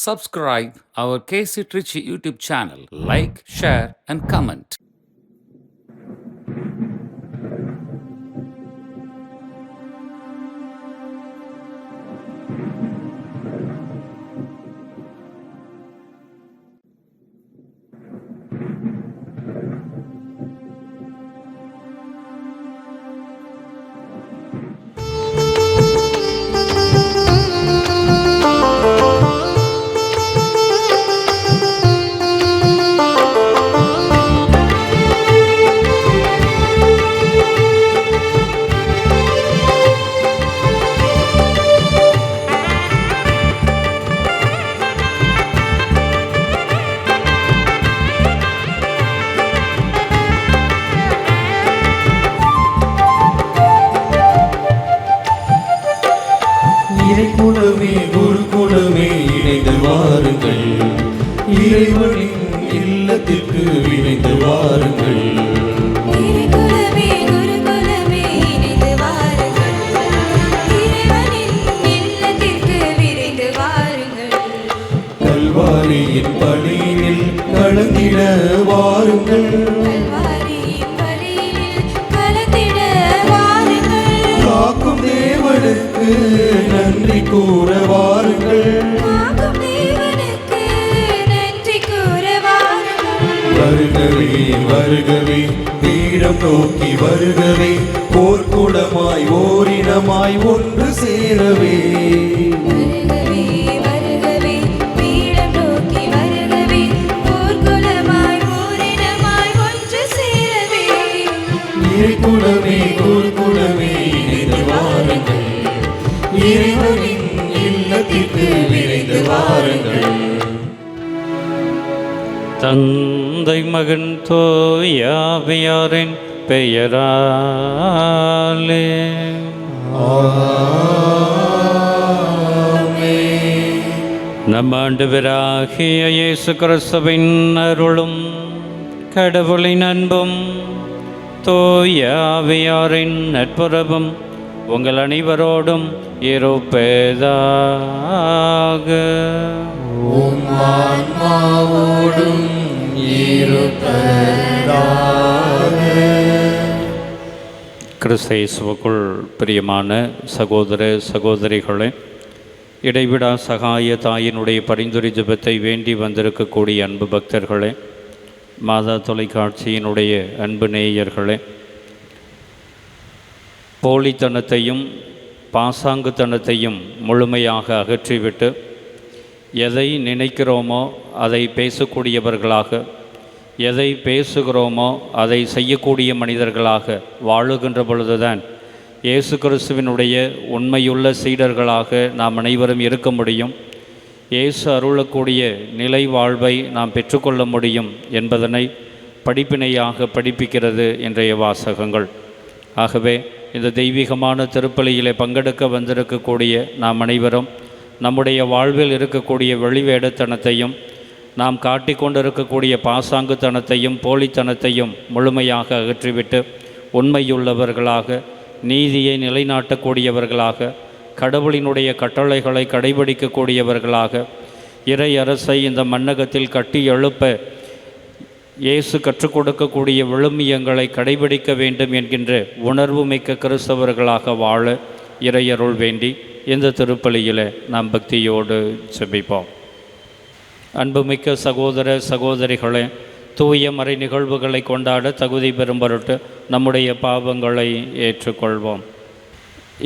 Subscribe our KC Trichy YouTube channel. Like, share, and comment. இறைக்குலமே குருகுலமே இணைந்து வாருங்கள், இறைவனின் இல்லத்திற்கு இணைந்து வாருங்கள். இறைக்குலமே குருகுலமே இணைந்து வாருங்கள், இறைவனின் இல்லத்திற்கு விரைந்து வாருங்கள். கல்வாரியின் பலியில் கலந்திட வாருங்கள், கல்வாரியின் பலியில் கலந்திட வாருங்கள். காக்கும் தேவனுக்கு நன்றி கூற வாருங்கள், காக்கும் தேவனுக்கு நன்றி கூற வாருங்கள். வருகவே வருகவே பீடம் நோக்கி வருகவே, போர்க்குளமாய் ஓரினமாய் ஒன்று சேரவே. வருகவே வருகவே பீடம் நோக்கி வருகவே, போர்க்குலமாய் ஓரினமாய் ஒன்று சேரவே. இறைக்குலமே குருகுலமே இணைந்து வாருங்கள், இறைவனின் இல்லத்திற்கு விரைந்து வாருங்கள். தந்தை மகன் தூயாவியாரின் பெயராலே ஆமென். நம் ஆண்டவராகிய இயேசு கிறிஸ்துவின் அருளும் கடவுளின் அன்பும் தூயாவியாரின் நட்புறவும் உங்கள் அனைவரோடும் இருப்பதாக. உம் ஆன்மாவோடும் இருப்பதாக. கிறிஸ்து இயேசுவுக்குள் பிரியமான சகோதர சகோதரிகளே, இடைவிடா சகாய தாயினுடைய பரிந்துரை ஜெபத்தை வேண்டி வந்திருக்கக்கூடிய அன்பு பக்தர்களே, மாதா தொலைக்காட்சியினுடைய அன்பு நேயர்களே, போலித்தனத்தையும் பாசாங்குத்தனத்தையும் முழுமையாக அகற்றிவிட்டு எதை நினைக்கிறோமோ அதை பேசக்கூடியவர்களாக, எதை பேசுகிறோமோ அதை செய்யக்கூடிய மனிதர்களாக வாழுகின்ற பொழுதுதான் இயேசு கிறிஸ்துவினுடைய உண்மையுள்ள சீடர்களாக நாம் அனைவரும் இருக்க முடியும். இயேசு அருளக்கூடிய நிலை வாழ்வை நாம் பெற்றுக்கொள்ள முடியும் என்பதனை படிப்பினையாக படிப்பிக்கிறது இன்றைய வாசகங்கள். ஆகவே இந்த தெய்வீகமான திருப்பலியிலே பங்கெடுக்க வந்திருக்கக்கூடிய நாம் அனைவரும் நம்முடைய வாழ்வில் இருக்கக்கூடிய வெளிவேடத்தனத்தையும், நாம் காட்டிக்கொண்டிருக்கக்கூடிய பாசாங்குத்தனத்தையும் போலித்தனத்தையும் முழுமையாக அகற்றிவிட்டு உண்மையுள்ளவர்களாக, நீதியை நிலைநாட்டக்கூடியவர்களாக, கடவுளினுடைய கட்டளைகளை கடைபிடிக்கக்கூடியவர்களாக, இறை அரசை இந்த மண்ணகத்தில் கட்டி எழுப்ப இயேசு கற்றுக் கொடுக்கக்கூடிய விழுமியங்களை கடைபிடிக்க வேண்டும் என்கின்ற உணர்வு மிக்க கிறிஸ்தவர்களாக வாழ இறையருள் வேண்டி இந்த திருப்பலியில் நாம் பக்தியோடு செபிப்போம். அன்புமிக்க சகோதர சகோதரிகளே, தூய மறை நிகழ்வுகளை கொண்டாட தகுதி பெறும் பொருட்டு நம்முடைய பாவங்களை ஏற்றுக்கொள்வோம்.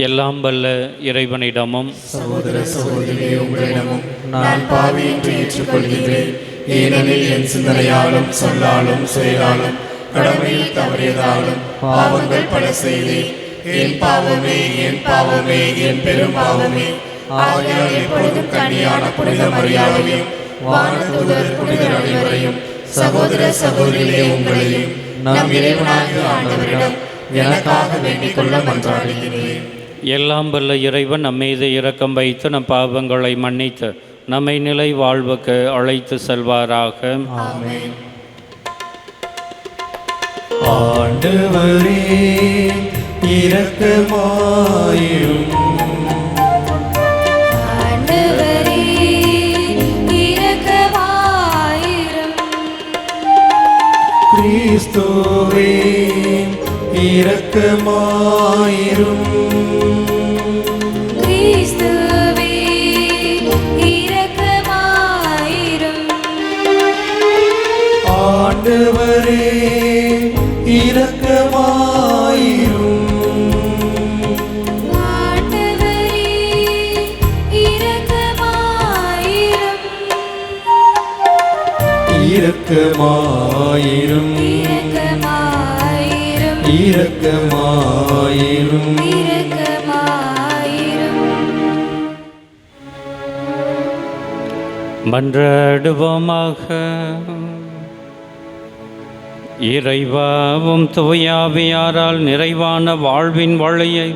எல்லாம் வல்ல இறைவனிடமும் சகோதர சகோதரிகளே, உங்களிடமும் நான் பாவி என்று ஏற்றுக்கொள்கிறேன். ஏனெனில் என் சிந்தனையாலும் சொல்லாலும் செயலாலும் கடமையில் தவறியதாலும் பாவங்கள் பல செய்தேன். என் பாவமே என் பாவமே என் பெரும் பாவமே. ஆகையால் எப்பொழுதும் கன்னியான புனித மரியாதையும் வானதூதர் புனிதர் அனைவரையும், சகோதர சகோதரிகளே உங்களையும் நம் இறைவனாகிய ஆண்டவரிடம் எனக்காக வேண்டிக் கொள்ள மன்றாடுகிறேன். எல்லாம் வல்ல இறைவன் நம்மீது இரக்கம் வைத்து நம் பாவங்களை மன்னித்து நம்மை நிலை வாழ்வுக்கு அழைத்து செல்வாராக. ஆமென். ஆண்டவரே இரக்கமாயிரும். ஆண்டவரே கிறிஸ்துவே இரக்கமாயிரும். கிறிஸ்துவே இரக்கமாயிரும். ஆண்டவரே இரக்கமாயிரும். ஆண்டவரே இரக்கமாயிரும். இரக்கமாயிரும். இரக்கமாயிரும். இரக்கமாயிரும். இரக்கமாயிரும். மன்றாடுவோமாக. இறைவாவும் தூயாவியாரால் நிறைவான வாழ்வின் வழியை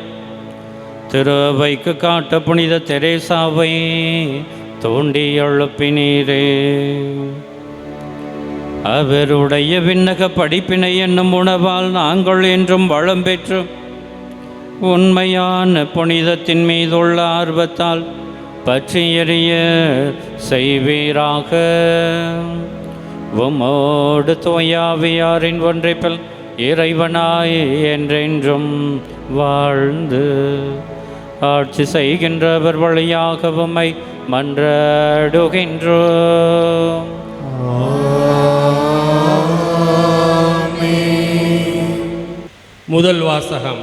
திருவைக்கு காட்ட புனித தெரேசாவை தோண்டி எழுப்பினீரே. அவருடைய விண்ணக படிப்பினை என்னும் உணவால் நாங்கள் என்றும் வளம் பெற்று உண்மையான புனிதத்தின் மீதுள்ள ஆர்வத்தால் பற்றி எறிய செய்வீராக. உம்மோடு தூயாவியாரின் ஒன்றைப்பில் இறைவனாய் என்றென்றும் வாழ்ந்து ஆட்சி செய்கின்றவர் வழியாக உம்மை மன்றாடுகின்றோம். முதல் வாசகம்.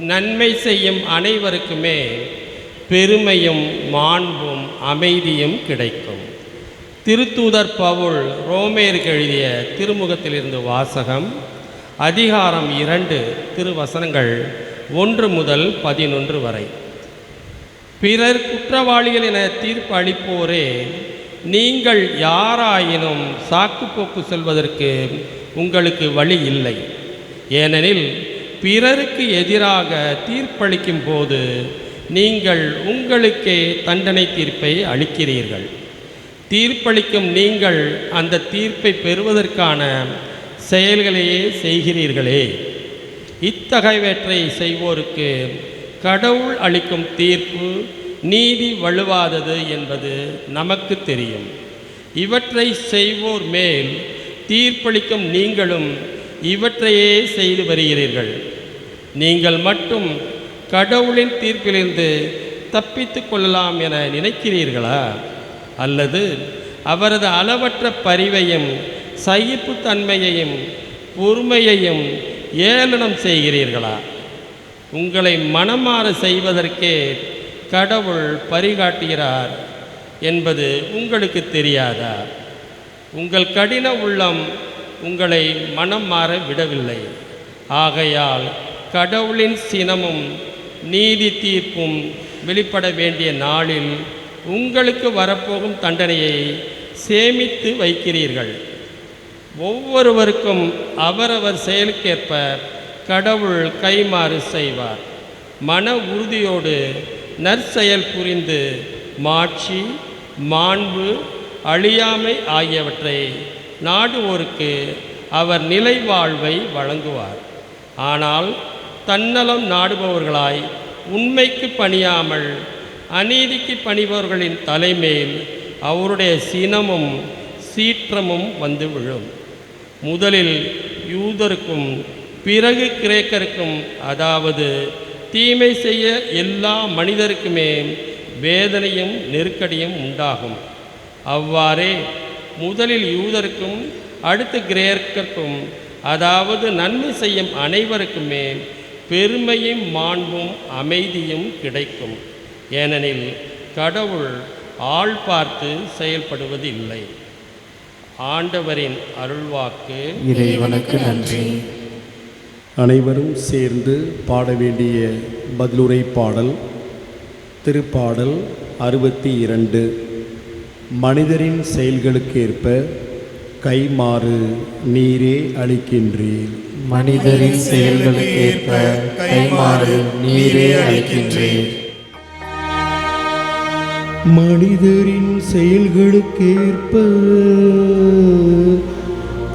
நன்மை செய்யும் அனைவருக்குமே பெருமையும் மாண்பும் அமைதியும் கிடைக்கும். திருத்தூதர் பவுல் ரோமேயருக்கு எழுதிய திருமுகத்திலிருந்து வாசகம். அதிகாரம் 2 திருவசனங்கள் 1 முதல் 11 வரை. பிறர் குற்றவாளிகள் என தீர்ப்பு அளிப்போரே, நீங்கள் யாராயினும் சாக்குப்போக்கு சொல்வதற்கு உங்களுக்கு வழி இல்லை. ஏனெனில் பிறருக்கு எதிராக தீர்ப்பளிக்கும் போது நீங்கள் உங்களுக்கே தண்டனை தீர்ப்பை அளிக்கிறீர்கள். தீர்ப்பளிக்கும் நீங்கள் அந்த தீர்ப்பை பெறுவதற்கான செயல்களையே செய்கிறீர்களே. இத்தகையவற்றை செய்வோருக்கு கடவுள் அளிக்கும் தீர்ப்பு நீதி வலுவாதது என்பது நமக்கு தெரியும். இவற்றை செய்வோர் மேல் தீர்ப்பளிக்கும் நீங்களும் இவற்றையே செய்து வருகிறீர்கள். நீங்கள் மட்டும் கடவுளின் தீர்ப்பிலிருந்து தப்பித்து கொள்ளலாம் என நினைக்கிறீர்களா? அல்லது அவரது அளவற்ற பரிவையும் சகிப்புத்தன்மையையும் பொறுமையையும் ஏளனம் செய்கிறீர்களா? உங்களை மனமாற செய்வதற்கே கடவுள் பரிகாட்டுகிறார் என்பது உங்களுக்கு தெரியாதா? உங்கள் கடின உள்ளம் உங்களை மனம் மாற விடவில்லை. ஆகையால் கடவுளின் சினமும் நீதி தீர்ப்பும் வெளிப்பட வேண்டிய நாளில் உங்களுக்கு வரப்போகும் தண்டனையை சேமித்து வைக்கிறீர்கள். ஒவ்வொருவருக்கும் அவரவர் செயலுக்கேற்ப கடவுள் கைமாறு செய்வார். மன உறுதியோடு நற்செயல் புரிந்து மாட்சி, மாண்பு, அழியாமை ஆகியவற்றை நாடுவோருக்கு அவர் நிலை வாழ்வை வழங்குவார். ஆனால் தன்னலம் நாடுபவர்களாய் உண்மைக்கு பணியாமல் அநீதிக்கு பணிபவர்களின் தலைமேல் அவருடைய சினமும் சீற்றமும் வந்து விழும். முதலில் யூதருக்கும் பிறகு கிரேக்கருக்கும், அதாவது தீமை செய்ய எல்லா மனிதருக்குமே வேதனையும் நெருக்கடியும் உண்டாகும். அவ்வாறே முதலில் யூதருக்கும் அடுத்து கிரேக்கருக்கும், அதாவது நன்மை செய்யும் அனைவருக்குமே பெருமையும் மாண்பும் அமைதியும் கிடைக்கும். ஏனெனில் கடவுள் ஆள் பார்த்து செயல்படுவது இல்லை. ஆண்டவரின் அருள்வாக்கு. இறைவனுக்கு நன்றி. அனைவரும் சேர்ந்து பாட வேண்டிய பதிலுரை பாடல் திருப்பாடல் 62. மனிதரின் செயல்களுக்கேற்ப கைமாறு நீரே அளிக்கின்றீர். மனிதரின் செயல்களுக்கேற்ப கைமாறு நீரே அளிக்கின்றீர். மனிதரின் செயல்களுக்கேற்ப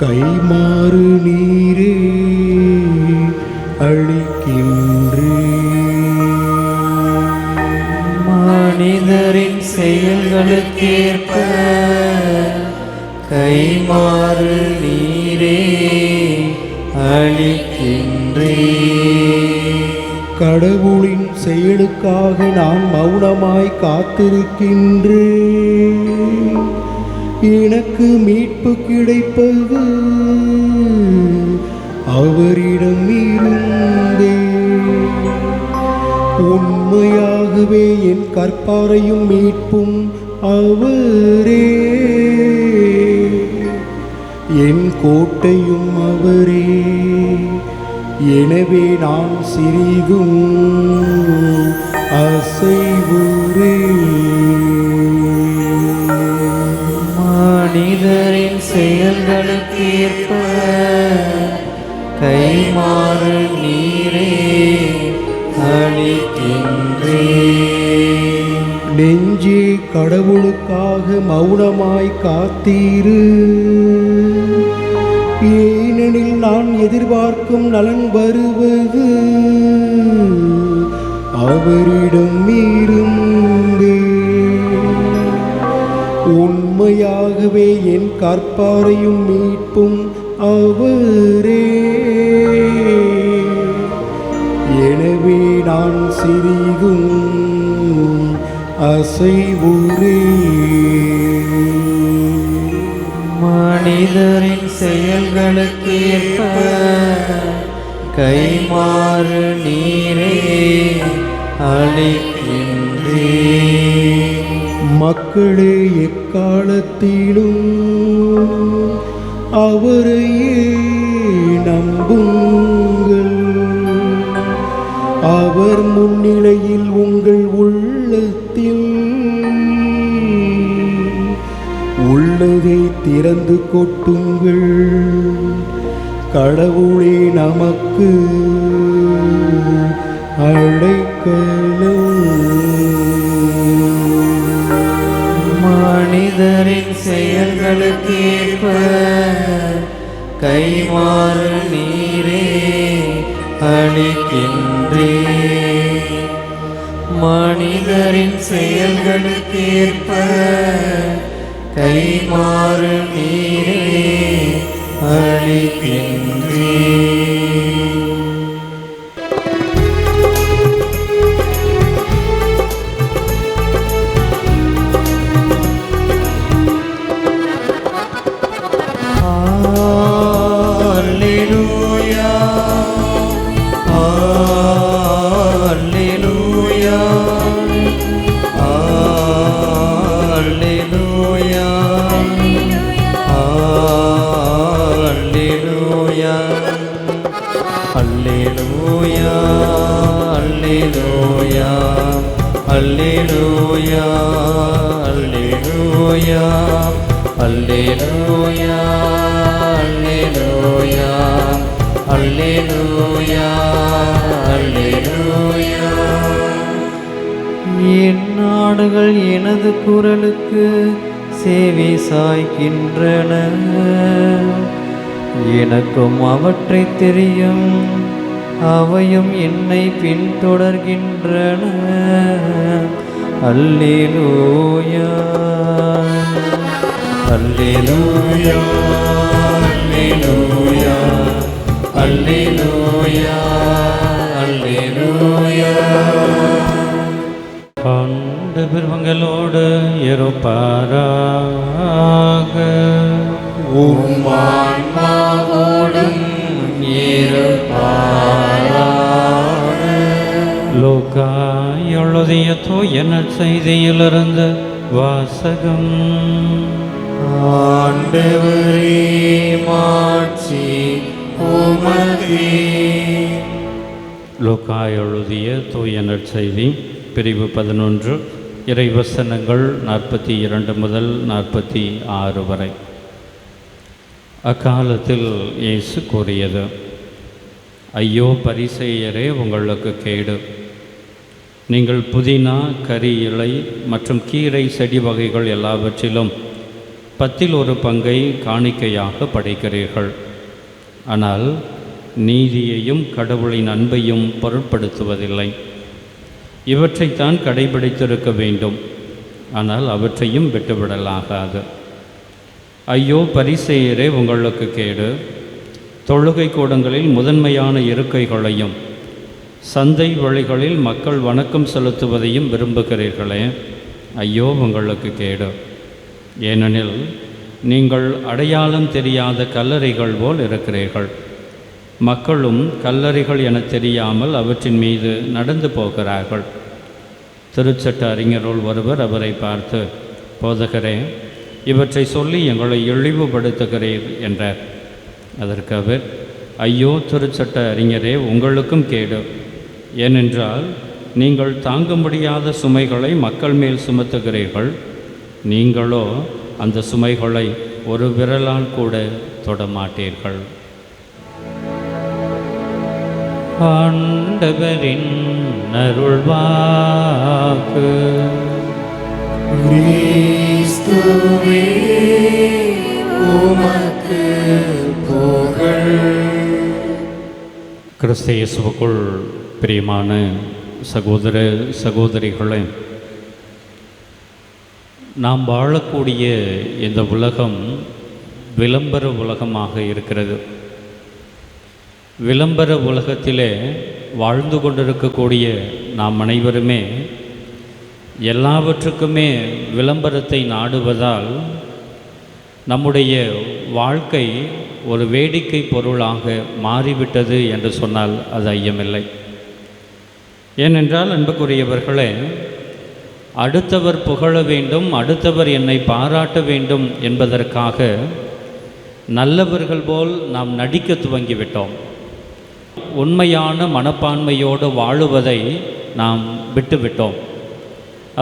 கைமாறு நீரே அளிக்கின்றீர். மனிதரின் செயல்களுக்கேற்ப கைமாறு நீரே கடவுளின் செயலுக்காக நான் மௌனமாய் காத்திருக்கின்றேன். எனக்கு மீட்பு கிடைப்பது அவரிடம் இருந்தே. உண்மையாகவே என் கற்பாரையும் மீட்பும் அவரே, என் கோட்டையும் அவரே. எனவே நான் சிறிதும் அசைவுறேன். மனிதரின் செயல்களுக்கு ஏற்ப கைமாறு நீரே அளிக்கின்றேன். நெஞ்சே கடவுளுக்காக மௌனமாய் காத்தீரு. ஏனெனில் நான் எதிர்பார்க்கும் நலன் வருவது அவரிடம் இருந்தே. உண்மையாகவே என் கற்பாரையும் மீட்பும் அவரே. எனவே நான் சிறிதும் அசைவுறேன். மனிதரின் செயல்களுக்கு ஏற்ப கைமாறு நீரே அளிக்கின்றேன். மக்களே எக்காலத்திலும் அவரையே நம்புங்கள். அவர் முன்னிலையில் உங்கள் உள்ளத்தில் உள்ளதை திறந்து கொட்டுங்கள். கடவுளே நமக்கு அழைக்கலும். மனிதரின் செயல்களுக்கு ஏற்ப கைமாறு நீரே அளிக்கின்றேன். மனிதரின் செயல்களுக்கு ஏற்ப கைமாறு நீரே அளிக்கின்றேன். Alleluia, Alleluia, Alleluia, Alleluia, Alleluia, Alleluia, Alleluia, Alleluia, Alleluia, Alleluia, Alleluia. என் நாடுகள் எனது குரலுக்கு செவி சாய்க்கின்றன. எனக்கும் அவற்றை தெரியும், அவையும் என்னை பின்தொடர்கின்றன. அல்லேலூயா, அல்லேலூயா, அல்லேலூயா, அல்லேலூயா, அல்லேலூயா. ஆண்டவர் உங்களோடு இருப்பாராக. உம் ஆன்மாவோடும் இருப்பாராக. லூக்கா எழுதிய தூய நற்செய்தியிலிருந்து வாசகம். ஆண்டவரே மாட்சி உமக்கே. லூக்கா எழுதிய தூய நற்செய்தி பிரிவு 11 இறைவசனங்கள் 42 முதல் 46 வரை. அக்காலத்தில் இயேசு கூறியது: ஐயோ பரிசேயரே, உங்களுக்கு கேடு! நீங்கள் புதினா, கறி இலை மற்றும் கீரை செடி வகைகள் எல்லாவற்றிலும் 10 பங்கை காணிக்கையாக படைக்கிறீர்கள். ஆனால் நீதியையும் கடவுளின் அன்பையும் பொருட்படுத்துவதில்லை. இவற்றைத்தான் கடைபிடித்திருக்க வேண்டும், ஆனால் அவற்றையும் விட்டுவிடலாகாது. ஐயோ பரிசேயரே, உங்களுக்கு கேடு! தொழுகை கூடங்களில் முதன்மையான இருக்கைகளையும் சந்தை வழிகளில் மக்கள் வணக்கம் செலுத்துவதையும் விரும்புகிறீர்களே, ஐயோ உங்களுக்கு கேடு. ஏனெனில் நீங்கள் அடையாளம் தெரியாத கல்லறைகள் போல் இருக்கிறீர்கள். மக்களும் கல்லறைகள் என தெரியாமல் அவற்றின் மீது நடந்து போகிறார்கள். திருச்சட்ட அறிஞருள் ஒருவர் அவரை பார்த்து, போதகரே, இவற்றை சொல்லி எங்களை இழிவுபடுத்துகிறீர் என்றார். அதற்கு அவர், ஐயோ திருச்சட்ட அறிஞரே, உங்களுக்கும் கேடு. ஏனென்றால் நீங்கள் தாங்க முடியாத சுமைகளை மக்கள் மேல் சுமத்துகிறீர்கள். நீங்களோ அந்த சுமைகளை ஒரு விரலால் கூட தொடமாட்டீர்கள். ஆண்டவரின் அருள்வாக்கு. கிறிஸ்துவே உமக்கு புகழ். கிறிஸ்து இயேசுவுக்குள் பிரியமான சகோதர சகோதரிகளே, நாம் வாழக்கூடிய இந்த உலகம் விளம்பர உலகமாக இருக்கிறது. விளம்பர உலகத்திலே வாழ்ந்து கொண்டிருக்கக்கூடிய நாம் அனைவருமே எல்லாவற்றுக்குமே விளம்பரத்தை நாடுவதால் நம்முடைய வாழ்க்கை ஒரு வேடிக்கை பொருளாக மாறிவிட்டது என்று சொன்னால் அது ஐயமில்லை. ஏனென்றால் அன்புக்குரியவர்களே, அடுத்தவர் புகழ வேண்டும், அடுத்தவர் என்னை பாராட்ட வேண்டும் என்பதற்காக நல்லவர்கள் போல் நாம் நடிக்க துவங்கிவிட்டோம். உண்மையான மனப்பான்மையோடு வாழுவதை நாம் விட்டுவிட்டோம்.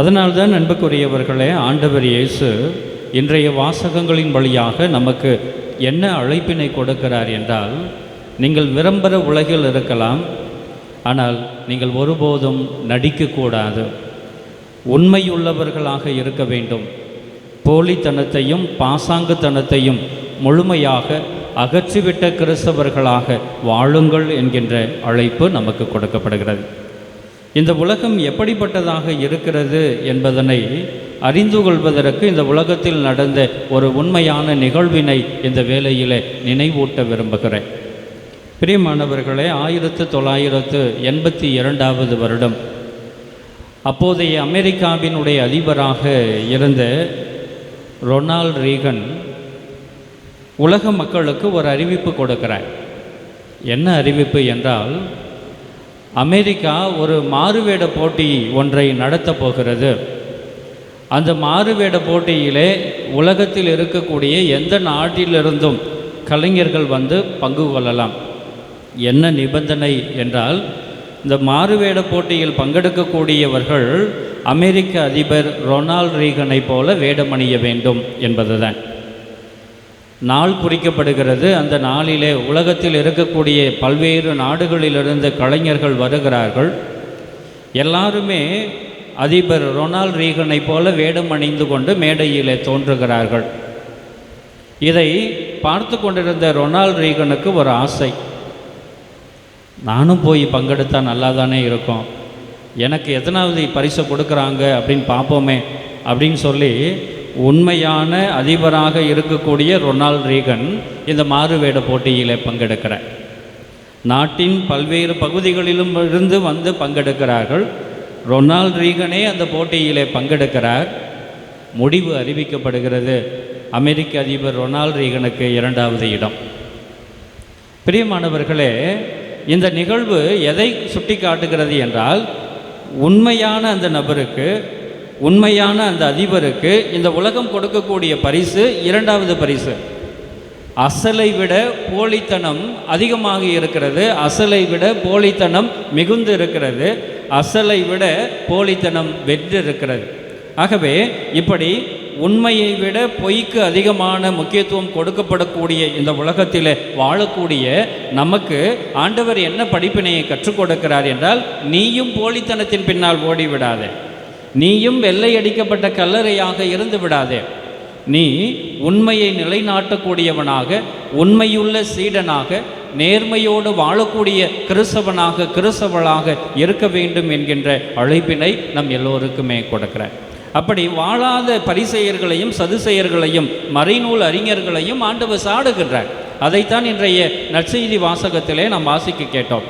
அதனால்தான் அன்புக்குரியவர்களே, ஆண்டவர் இயேசு இன்றைய வாசகங்களின் வழியாக நமக்கு என்ன அழைப்பினை கொடுக்கிறார் என்றால், நீங்கள் விளம்பர உலகில் இருக்கலாம், ஆனால் நீங்கள் ஒருபோதும் நடிக்கக்கூடாது. உண்மையுள்ளவர்களாக இருக்க வேண்டும். போலித்தனத்தையும் பாசாங்குத்தனத்தையும் முழுமையாக அகற்றிவிட்ட கிறிஸ்தவர்களாக வாழுங்கள் என்கின்ற அழைப்பு நமக்கு கொடுக்கப்படுகிறது. இந்த உலகம் எப்படிப்பட்டதாக இருக்கிறது என்பதனை அறிந்து கொள்வதற்கு இந்த உலகத்தில் நடந்த ஒரு உண்மையான நிகழ்வினை இந்த வேளையிலே நினைவூட்ட விரும்புகிறேன். பிரியமானவர்களே, 1982 வருடம் அப்போதைய அமெரிக்காவினுடைய அதிபராக இருந்த ரொனால்ட் ரீகன் உலக மக்களுக்கு ஒரு அறிவிப்பு கொடுக்கிறார். என்ன அறிவிப்பு என்றால், அமெரிக்கா ஒரு மாறுவேட போட்டி ஒன்றை நடத்தப் போகிறது. அந்த மாறுவேட போட்டியிலே உலகத்தில் இருக்கக்கூடிய எந்த நாட்டிலிருந்தும் கலைஞர்கள் வந்து பங்கு கொள்ளலாம். என்ன நிபந்தனை என்றால், இந்த மாறுவேட போட்டியில் பங்கெடுக்கக்கூடியவர்கள் அமெரிக்க அதிபர் ரொனால்ட் ரீகனை போல வேடமணிய வேண்டும் என்பதுதான். நாள் குறிக்கப்படுகிறது. அந்த நாளிலே உலகத்தில் இருக்கக்கூடிய பல்வேறு நாடுகளிலிருந்து கலைஞர்கள் வருகிறார்கள். எல்லாருமே அதிபர் ரொனால்ட் ரீகனை போல வேடம் அணிந்து கொண்டு மேடையிலே தோன்றுகிறார்கள். இதை பார்த்து கொண்டிருந்த ரொனால்ட் ரீகனுக்கு ஒரு ஆசை, நானும் போய் பங்கெடுத்தா நல்லா தானே இருக்கும், எனக்கு எத்தனாவது பரிசு கொடுக்குறாங்க அப்படின்னு பார்ப்போமே அப்படின்னு சொல்லி உண்மையான அதிபராக இருக்கக்கூடிய ரொனால்ட் ரீகன் இந்த மாறுவேட போட்டியிலே பங்கெடுக்கிறார். நாட்டின் பல்வேறு பகுதிகளிலும் இருந்து வந்து பங்கெடுக்கிறார்கள். ரொனால்ட் ரீகனே அந்த போட்டியிலே பங்கெடுக்கிறார். முடிவு அறிவிக்கப்படுகிறது. அமெரிக்க அதிபர் ரொனால்ட் ரீகனுக்கு 2வது இடம். பிரியமானவர்களே, இந்த நிகழ்வு எதை சுட்டி காட்டுகிறது என்றால், உண்மையான அந்த நபருக்கு, உண்மையான அந்த அதிபருக்கு இந்த உலகம் கொடுக்கக்கூடிய பரிசு 2வது பரிசு. அசலை விட போலித்தனம் அதிகமாக இருக்கிறது, அசலை விட போலித்தனம் மிகுந்து இருக்கிறது, அசலை விட போலித்தனம் வென்றிருக்கிறது. ஆகவே இப்படி உண்மையை விட பொய்க்கு அதிகமான முக்கியத்துவம் கொடுக்கப்படக்கூடிய இந்த உலகத்தில் வாழக்கூடிய நமக்கு ஆண்டவர் என்ன படிப்பினையை கற்றுக் கொடுக்கிறார் என்றால், நீயும் போலித்தனத்தின் பின்னால் ஓடிவிடாதே, நீயும் வெள்ளை அடிக்கப்பட்ட கல்லறையாக இருந்து விடாதே, நீ உண்மையை நிலைநாட்டக்கூடியவனாக, உண்மையுள்ள சீடனாக, நேர்மையோடு வாழக்கூடிய கிறிஸ்தவனாக, கிறிஸ்தவளாக இருக்க வேண்டும் என்கின்ற அழைப்பினை நம் எல்லோருக்குமே கொடுக்கிறார். அப்படி வாழாத பரிசேயர்களையும் சதுசேயர்களையும் மறைநூல் அறிஞர்களையும் ஆண்டவர் சாடுகின்றார். அதைத்தான் இன்றைய நற்செய்தி வாசகத்திலே நாம் வாசிக்க கேட்டோம்.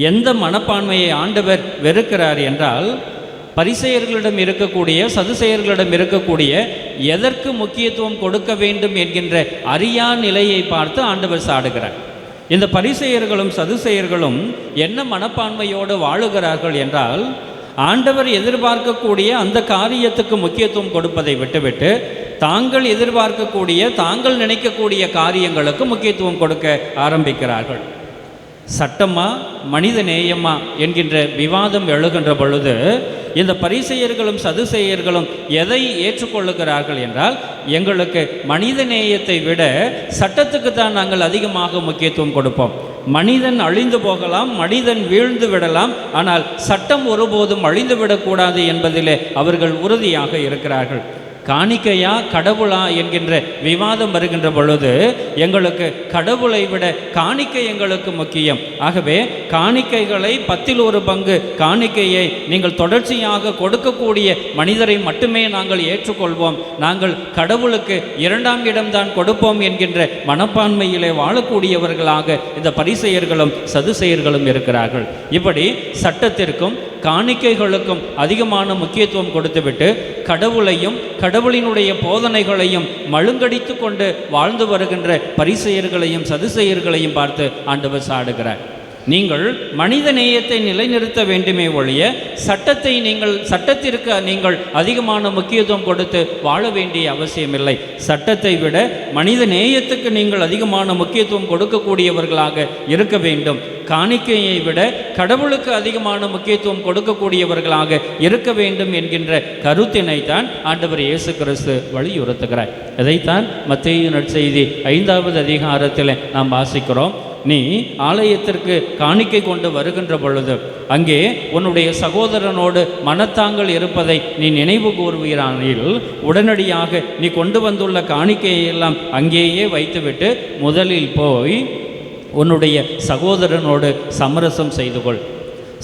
எந்த மனப்பான்மையை ஆண்டவர் வெறுக்கிறார் என்றால், பரிசேயர்களிடம் இருக்கக்கூடிய சதுசேயர்களிடம் இருக்கக்கூடிய எதற்கு முக்கியத்துவம் கொடுக்க வேண்டும் என்கின்ற அறியா நிலையை பார்த்து ஆண்டவர் சாடுகிறார். இந்த பரிசேயர்களும் சதுசேயர்களும் என்ன மனப்பான்மையோடு வாழுகிறார்கள் என்றால், ஆண்டவர் எதிர்பார்க்கக்கூடிய அந்த காரியத்துக்கு முக்கியத்துவம் கொடுப்பதை விட்டுவிட்டு தாங்கள் எதிர்பார்க்கக்கூடிய தாங்கள் நினைக்கக்கூடிய காரியங்களுக்கு முக்கியத்துவம் கொடுக்க ஆரம்பிக்கிறார்கள். சட்டமா மனித நேயமா என்கின்ற விவாதம் எழுகின்ற பொழுது இந்த பரிசேயர்களும் சதுசேயர்களும் எதை ஏற்றுக்கொள்ளுகிறார்கள் என்றால், எங்களுக்கு மனித நேயத்தை விட சட்டத்துக்கு தான் நாங்கள் அதிகமாக முக்கியத்துவம் கொடுப்போம். மனிதன் அழிந்து போகலாம், மனிதன் வீழ்ந்து விடலாம், ஆனால் சட்டம் ஒருபோதும் அழிந்து விடக்கூடாது என்பதிலே அவர்கள் உறுதியாக இருக்கிறார்கள். காணிக்கையா கடவுளா என்கின்ற விவாதம் வருகின்ற பொழுது எங்களுக்கு கடவுளை விட காணிக்கை எங்களுக்கு முக்கியம். ஆகவே காணிக்கைகளை 10 பங்கு காணிக்கையை நீங்கள் தொடர்ச்சியாக கொடுக்கக்கூடிய மனிதரை மட்டுமே நாங்கள் ஏற்றுக்கொள்வோம், நாங்கள் கடவுளுக்கு 2ஆம் இடம்தான் கொடுப்போம் என்கின்ற மனப்பான்மையிலே வாழக்கூடியவர்களாக இந்த பரிசேயர்களும் சதுசேயர்களும் இருக்கிறார்கள். இப்படி சட்டத்திற்கும் காணிக்கைகளுக்கும் அதிகமான முக்கியத்துவம் கொடுத்துவிட்டு கடவுளையும் கடவுளினுடைய போதனைகளையும் மழுங்கடித்து கொண்டு வாழ்ந்து வருகின்ற பரிசேயர்களையும் சதுசேயர்களையும் பார்த்து ஆண்டவர் சாடுகிறார். நீங்கள் மனித நேயத்தை நிலைநிறுத்த வேண்டுமே ஒழிய சட்டத்திற்கு நீங்கள் அதிகமான முக்கியத்துவம் கொடுத்து வாழ வேண்டிய அவசியமில்லை. சட்டத்தை விட மனித நேயத்துக்கு நீங்கள் அதிகமான முக்கியத்துவம் கொடுக்கக்கூடியவர்களாக இருக்க வேண்டும். காணிக்கையை விட கடவுளுக்கு அதிகமான முக்கியத்துவம் கொடுக்கக்கூடியவர்களாக இருக்க வேண்டும் என்கின்ற கருத்தினைத்தான் ஆண்டவர் இயேசு கிறிஸ்து வலியுறுத்துகிறார். இதைத்தான் மத்தேயு நற்செய்தி 5வது அதிகாரத்தில் நாம் வாசிக்கிறோம். நீ ஆலயத்திற்கு காணிக்கை கொண்டு வருகின்ற பொழுது அங்கே உன்னுடைய சகோதரனோடு மனத்தாங்கள் இருப்பதை நீ நினைவு கூறுவீரானில் உடனடியாக நீ கொண்டு வந்துள்ள காணிக்கையெல்லாம் அங்கேயே வைத்துவிட்டு முதலில் போய் உன்னுடைய சகோதரனோடு சமரசம் செய்து கொள்.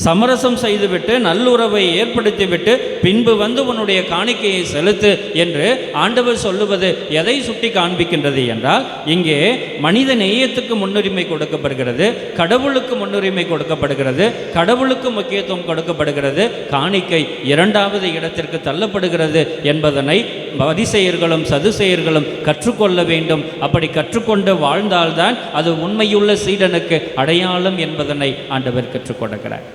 சமரசம் செய்துவிட்டு நல்லுறவை ஏற்படுத்திவிட்டு பின்பு வந்து உன்னுடைய காணிக்கையை செலுத்து என்று ஆண்டவர் சொல்லுவது எதை சுட்டி காண்பிக்கின்றது என்றால், இங்கே மனித நேயத்துக்கு முன்னுரிமை கொடுக்கப்படுகிறது, கடவுளுக்கு முன்னுரிமை கொடுக்கப்படுகிறது, கடவுளுக்கு முக்கியத்துவம் கொடுக்கப்படுகிறது, காணிக்கை 2வது இடத்திற்கு தள்ளப்படுகிறது என்பதனை பரிசேயர்களும் சதுசேயர்களும் கற்றுக்கொள்ள வேண்டும். அப்படி கற்றுக்கொண்டு வாழ்ந்தால்தான் அது உண்மையுள்ள சீடனுக்கு அடையாளம் என்பதனை ஆண்டவர் கற்றுக் கொடுக்கிறார்.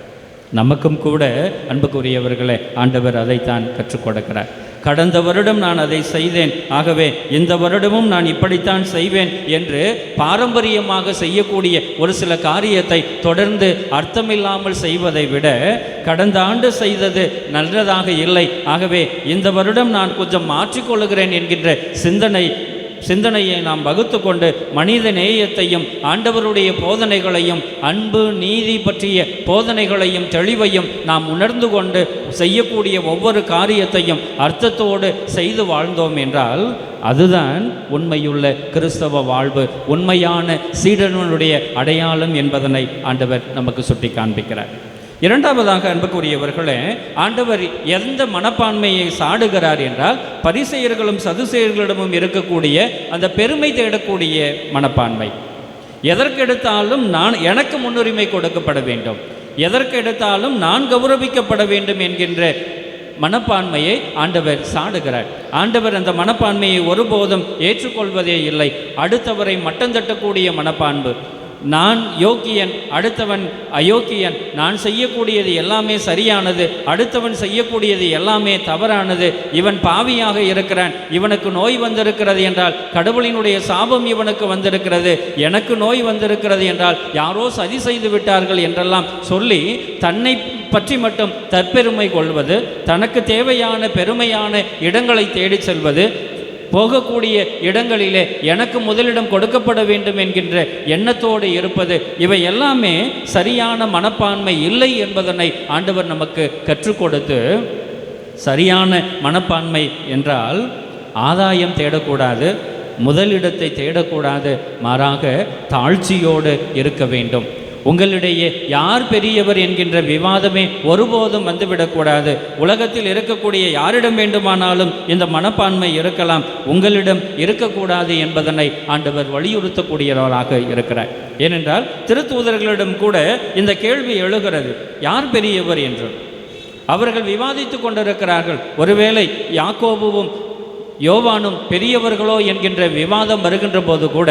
நமக்கும் கூட அன்புக்குரியவர்களே ஆண்டவர் அதைத்தான் கற்றுக் கொடுக்கிறார். கடந்த வருடம் நான் அதை செய்தேன், ஆகவே இந்த வருடமும் நான் இப்படித்தான் செய்வேன் என்று பாரம்பரியமாக செய்யக்கூடிய ஒரு சில காரியத்தை தொடர்ந்து அர்த்தமில்லாமல் செய்வதை விட கடந்த ஆண்டு செய்தது நல்லதாக இல்லை, ஆகவே இந்த வருடம் நான் கொஞ்சம் மாற்றிக்கொள்ளுகிறேன் என்கின்ற சிந்தனையை நாம் வகுத்து கொண்டு மனித நேயத்தையும் ஆண்டவருடைய போதனைகளையும் அன்பு நீதி பற்றிய போதனைகளையும் தெளிவையும் நாம் உணர்ந்து கொண்டு செய்யக்கூடிய ஒவ்வொரு காரியத்தையும் அர்த்தத்தோடு செய்து வாழ்ந்தோம் என்றால் அதுதான் உண்மையுள்ள கிறிஸ்தவ வாழ்வு, உண்மையான சீடனுடைய அடையாளம் என்பதனை ஆண்டவர் நமக்கு சுட்டி காண்பிக்கிறார். 2வதாக அன்புக்குரியவர்களே, ஆண்டவர் எந்த மனப்பான்மையை சாடுகிறார் என்றால், பரிசேயர்களும் சதுசேயர்களிடமும் இருக்கக்கூடிய அந்த பெருமை தேடக்கூடிய மனப்பான்மை. எதற்கெடுத்தாலும் எனக்கு முன்னுரிமை கொடுக்கப்பட வேண்டும், எதற்கெடுத்தாலும் நான் கௌரவிக்கப்பட வேண்டும் என்கின்ற மனப்பான்மையை ஆண்டவர் சாடுகிறார். ஆண்டவர் அந்த மனப்பான்மையை ஒருபோதும் ஏற்றுக்கொள்வதே இல்லை. அடுத்தவரை மட்டம் தட்டக்கூடிய மனப்பான்பு, நான் யோக்கியன் அடுத்தவன் அயோக்கியன், நான் செய்யக்கூடியது எல்லாமே சரியானது அடுத்தவன் செய்யக்கூடியது எல்லாமே தவறானது, இவன் பாவியாக இருக்கிறான், இவனுக்கு நோய் வந்திருக்கிறது என்றால் கடவுளினுடைய சாபம் இவனுக்கு வந்திருக்கிறது, எனக்கு நோய் வந்திருக்கிறது என்றால் யாரோ சதி செய்து விட்டார்கள் என்றெல்லாம் சொல்லி தன்னை பற்றி மட்டும் தற்பெருமை கொள்வது, தனக்கு தேவையான பெருமையான இடங்களை தேடிச் செல்வது, போகக்கூடிய இடங்களிலே எனக்கு முதலிடம் கொடுக்கப்பட வேண்டும் என்கின்ற எண்ணத்தோடு இருப்பது, இவை எல்லாமே சரியான மனப்பான்மை இல்லை என்பதனை ஆண்டவர் நமக்கு கற்றுக் கொடுத்து, சரியான மனப்பான்மை என்றால் ஆதாயம் தேடக்கூடாது, முதலிடத்தை தேடக்கூடாது, மாறாக தாழ்ச்சியோடு இருக்க வேண்டும். உங்களிடையே யார் பெரியவர் என்கின்ற விவாதமே ஒருபோதும் வந்துவிடக்கூடாது. உலகத்தில் இருக்கக்கூடிய யாரிடம் வேண்டுமானாலும் இந்த மனப்பான்மை இருக்கலாம், உங்களிடம் இருக்கக்கூடாது என்பதனை ஆண்டவர் வலியுறுத்தக்கூடியவராக இருக்கிறார். ஏனென்றால் திருத்தூதர்களிடம் கூட இந்த கேள்வி எழுகிறது, யார் பெரியவர் என்று. அவர்கள் விவாதித்து கொண்டிருக்கிறார்கள். ஒருவேளை யாக்கோபுவும் யோவானும் பெரியவர்களோ என்கின்ற விவாதம் வருகின்ற போது கூட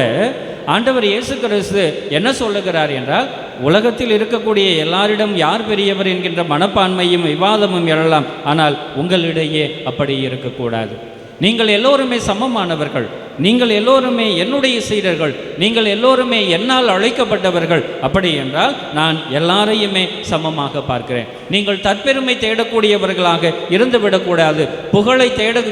ஆண்டவர் இயேசு கிறிஸ்து என்ன சொல்லுகிறார் என்றால், உலகத்தில் இருக்கக்கூடிய எல்லாரிடம் யார் பெரியவர் என்கின்ற மனப்பான்மையும் விவாதமும் எழலாம், ஆனால் உங்களிடையே அப்படி இருக்கக்கூடாது. நீங்கள் எல்லோருமே சமமானவர்கள், நீங்கள் எல்லோருமே என்னுடைய சீடர்கள், நீங்கள் எல்லோருமே என்னால் அழைக்கப்பட்டவர்கள். அப்படி என்றால் நான் எல்லாரையுமே சமமாக பார்க்கிறேன். நீங்கள் தற்பெருமை தேடக்கூடியவர்களாக இருந்துவிடக்கூடாது, புகழை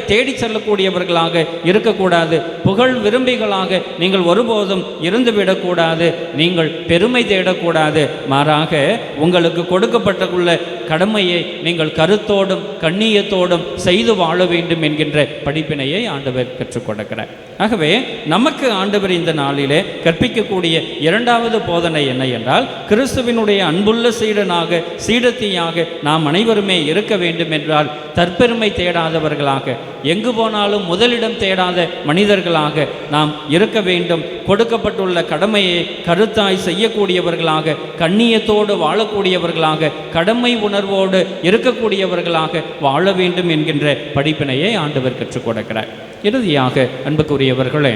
தேடி செல்லக்கூடியவர்களாக இருக்கக்கூடாது, புகழ் விரும்பிகளாக நீங்கள் ஒருபோதும் இருந்துவிடக்கூடாது, நீங்கள் பெருமை தேடக்கூடாது. மாறாக உங்களுக்கு கொடுக்கப்பட்டுள்ள கடமையை நீங்கள் கருத்தோடும் கண்ணியத்தோடும் செய்து வாழ வேண்டும் என்கின்ற படிப்பினையை ஆண்டவர் கற்றுக் கொடுக்கிறார். ஆகவே நமக்கு ஆண்டவர் இந்த நாளிலே கற்பிக்கக்கூடிய இரண்டாவது போதனை என்ன என்றால், கிறிஸ்துவினுடைய அன்புள்ள சீடனாக சீடத்தியாக நாம் அனைவருமே இருக்க வேண்டும் என்றால் தற்பெருமை தேடாதவர்களாக, எங்கு போனாலும் முதலிடம் தேடாத மனிதர்களாக நாம் இருக்க வேண்டும். கொடுக்கப்பட்டுள்ள கடமையை கருத்தாய் செய்யக்கூடியவர்களாக, கண்ணியத்தோடு வாழக்கூடியவர்களாக, கடமை உணர்வோடு இருக்கக்கூடியவர்களாக வாழ வேண்டும் என்கின்ற படிப்பினையை ஆண்டவர் கற்றுக் கொடுக்கிறார். இறுதியாக அன்புக்குரியவர்களே,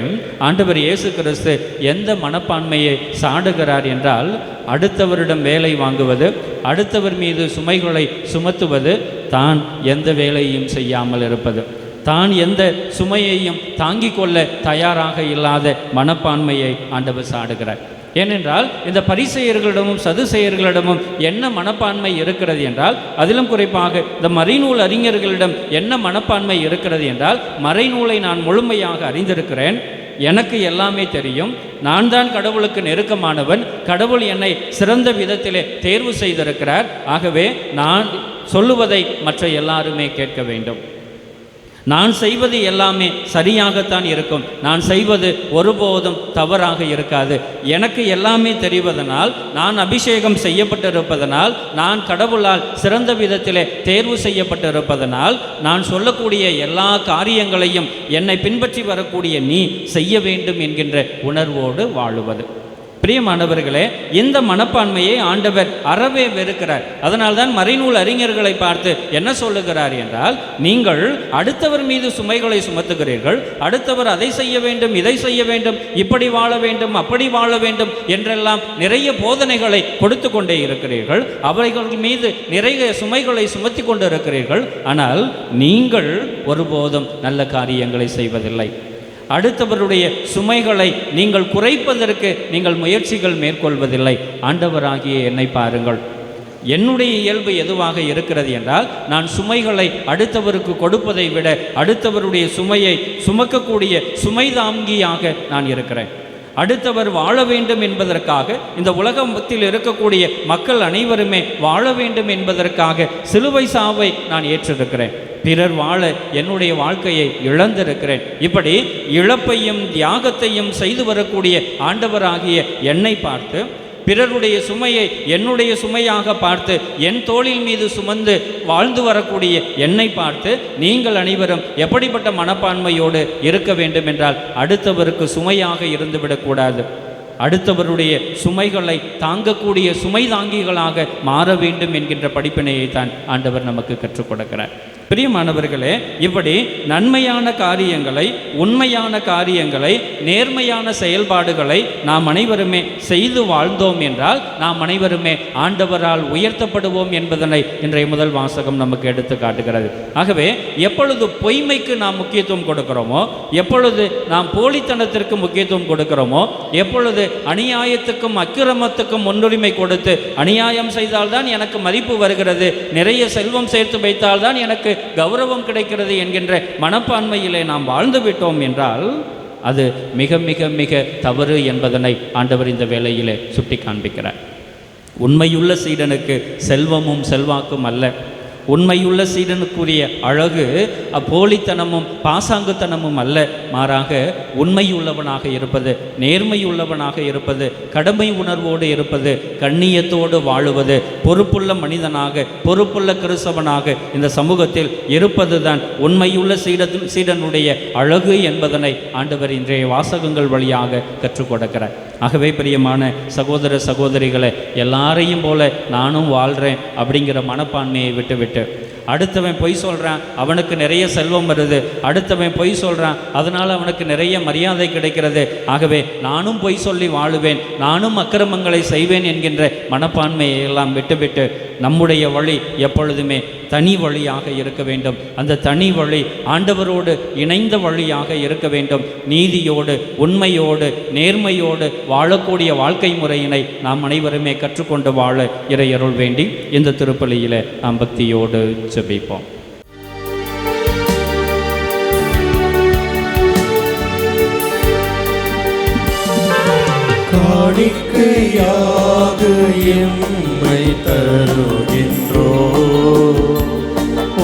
ஆண்டவர் இயேசு கிறிஸ்து எந்த மனப்பான்மையை சாடுகிறார் என்றால், அடுத்தவரிடம் வேலை வாங்குவது, அடுத்தவர் மீது சுமைகளை சுமத்துவது, தான் எந்த வேலையும் செய்யாமல் இருப்பது, தான் எந்த சுமையையும் தாங்கிக் கொள்ள தயாராக இல்லாத மனப்பான்மையை ஆண்டவர் சாடுகிறார். ஏனென்றால் இந்த பரிசேயர்களிடமும் சதுசேயர்களிடமும் என்ன மனப்பான்மை இருக்கிறது என்றால், அதிலும் குறிப்பாக இந்த மறைநூல் அறிஞர்களிடம் என்ன மனப்பான்மை இருக்கிறது என்றால், மறைநூலை நான் முழுமையாக அறிந்திருக்கிறேன், எனக்கு எல்லாமே தெரியும், நான் தான் கடவுளுக்கு நெருக்கமானவன், கடவுள் என்னை சிறந்த விதத்திலே தேர்வு செய்திருக்கிறார், ஆகவே நான் சொல்லுவதை மற்ற எல்லாருமே கேட்க வேண்டும், நான் செய்வது எல்லாமே சரியாகத்தான் இருக்கும், நான் செய்வது ஒருபோதும் தவறாக இருக்காது, எனக்கு எல்லாமே தெரிவதனால், நான் அபிஷேகம் செய்யப்பட்டிருப்பதனால், நான் கடவுளால் சிறந்த விதத்திலே தேர்வு செய்யப்பட்டிருப்பதனால், நான் சொல்லக்கூடிய எல்லா காரியங்களையும் என்னை பின்பற்றி வரக்கூடிய நீ செய்ய வேண்டும் என்கின்ற உணர்வோடு வாழுவது. பிரியமானவர்களே, இந்த மனப்பான்மையை ஆண்டவர் அறவே வெறுக்கிறார். அதனால்தான் மறைநூல் அறிஞர்களை பார்த்து என்ன சொல்லுகிறார் என்றால், நீங்கள் அடுத்தவர் மீது சுமைகளை சுமத்துகிறீர்கள், அடுத்தவர் அதை செய்ய வேண்டும், இதை செய்ய வேண்டும், இப்படி வாழ வேண்டும், அப்படி வாழ வேண்டும் என்றெல்லாம் நிறைய போதனைகளை கொடுத்து கொண்டே இருக்கிறீர்கள், அவர்கள் மீது நிறைய சுமைகளை சுமத்தி கொண்டு இருக்கிறீர்கள், ஆனால் நீங்கள் ஒருபோதும் நல்ல காரியங்களை செய்வதில்லை. அடுத்தவருடைய சுமைகளை நீங்கள் குறைப்பதற்கு நீங்கள் முயற்சிகள் மேற்கொள்வதில்லை. ஆண்டவராகிய என்னை பாருங்கள், என்னுடைய இயல்பு எதுவாக இருக்கிறது என்றால், நான் சுமைகளை அடுத்தவருக்கு கொடுப்பதை விட அடுத்தவருடைய சுமையை சுமக்கக்கூடிய சுமை தாங்கியாக நான் இருக்கிறேன். அடுத்தவர் வாழ வேண்டும் என்பதற்காக, இந்த உலகத்தில் இருக்கக்கூடிய மக்கள் அனைவருமே வாழ வேண்டும் என்பதற்காக சிலுவை சாவை நான் ஏற்றிருக்கிறேன். பிறர் வாழ என்னுடைய வாழ்க்கையை இழந்திருக்கிறேன். இப்படி இழப்பையும் தியாகத்தையும் செய்து வரக்கூடிய ஆண்டவராகிய என்னை பார்த்து, பிறருடைய சுமையை என்னுடைய சுமையாக பார்த்து என் தோளின் மீது சுமந்து வாழ்ந்து வரக்கூடிய என்னை பார்த்து, நீங்கள் அனைவரும் எப்படிப்பட்ட மனப்பான்மையோடு இருக்க வேண்டும் என்றால், அடுத்தவருக்கு சுமையாக இருந்துவிடக்கூடாது, அடுத்தவருடைய சுமைகளை தாங்கக்கூடிய சுமை தாங்கிகளாக மாற வேண்டும் என்கின்ற படிப்பினையை தான் ஆண்டவர் நமக்கு கற்றுக் கொடுக்கிறார். பிரியமானவர்களே, இப்படி நன்மையான காரியங்களை, உண்மையான காரியங்களை, நேர்மையான செயல்பாடுகளை நாம் அனைவருமே செய்து வாழ்ந்தோம் என்றால் நாம் அனைவருமே ஆண்டவரால் உயர்த்தப்படுவோம் என்பதனை இன்றைய முதல் வாசகம் நமக்கு எடுத்து காட்டுகிறது. ஆகவே எப்பொழுது பொய்மைக்கு நாம் முக்கியத்துவம் கொடுக்கிறோமோ, எப்பொழுது நாம் போலித்தனத்திற்கு முக்கியத்துவம் கொடுக்கிறோமோ, எப்பொழுது அநியாயத்துக்கும் அக்கிரமத்துக்கும் முன்னுரிமை கொடுத்து, அநியாயம் செய்தால்தான் எனக்கு மதிப்பு வருகிறது, நிறைய செல்வம் சேர்த்து வைத்தால்தான் எனக்கு கௌரவம் கிடைக்கிறது என்கின்ற மனப்பான்மையிலே நாம் வாழ்ந்து விட்டோம் என்றால் அது மிக மிக மிக தவறு என்பதனை ஆண்டவர் இந்த வேளையிலே சுட்டி காண்பிக்கிறார். உண்மையுள்ள சீடனுக்கு செல்வமும் செல்வாக்கும் அல்ல, உண்மையுள்ள சீடனுக்குரிய அழகு அப்போலித்தனமும் பாசாங்குத்தனமும் அல்ல, மாறாக உண்மையுள்ளவனாக இருப்பது, நேர்மையுள்ளவனாக இருப்பது, கடமை உணர்வோடு இருப்பது, கண்ணியத்தோடு வாழுவது, பொறுப்புள்ள மனிதனாக, பொறுப்புள்ள கிறிஸ்தவனாக இந்த சமூகத்தில் இருப்பது தான் உண்மையுள்ள சீடனுடைய அழகு என்பதனை ஆண்டவர் இன்றைய வாசகங்கள் வழியாக கற்றுக் கொடுக்கிறார். ஆகவே பிரியமான சகோதர சகோதரிகளை எல்லாரையும் போல நானும் வாழ்கிறேன் அப்படிங்கிற மனப்பான்மையை விட்டுவிட்டு, அடுத்தவன் பொய் சொல்கிறான் அவனுக்கு நிறைய செல்வம் வருது, அடுத்தவன் பொய் சொல்கிறான் அதனால் அவனுக்கு நிறைய மரியாதை கிடைக்கிறது, ஆகவே நானும் பொய் சொல்லி வாழுவேன், நானும் அக்கிரமங்களை செய்வேன் என்கின்ற மனப்பான்மையை எல்லாம் விட்டுவிட்டு நம்முடைய வழி எப்பொழுதுமே தனி வழியாக இருக்க வேண்டும். அந்த தனி வழி ஆண்டவரோடு இணைந்த வழியாக இருக்க வேண்டும். நீதியோடு உண்மையோடு நேர்மையோடு வாழக்கூடிய வாழ்க்கை முறையினை நாம் அனைவருமே கற்றுக்கொண்டு வாழ இறையருள் வேண்டி இந்த திருப்பலியில் நாம் பக்தியோடு ஜெபிப்போம். காணிக்கையாக எம்மை தருகின்றோ,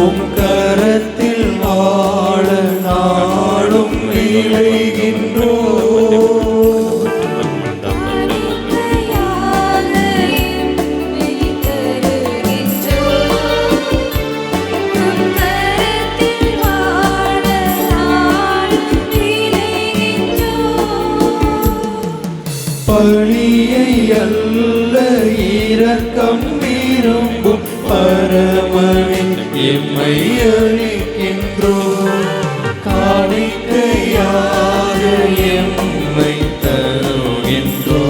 உம் கரத்தில் வாழ நாடும் விளைகின்றோ. பழியை அல்ல இரக்கம் விரும்பும் பரமனின் எம்மை அளிக்கின்றோ, காணிக்கையாக எம்மை தருகின்றோ,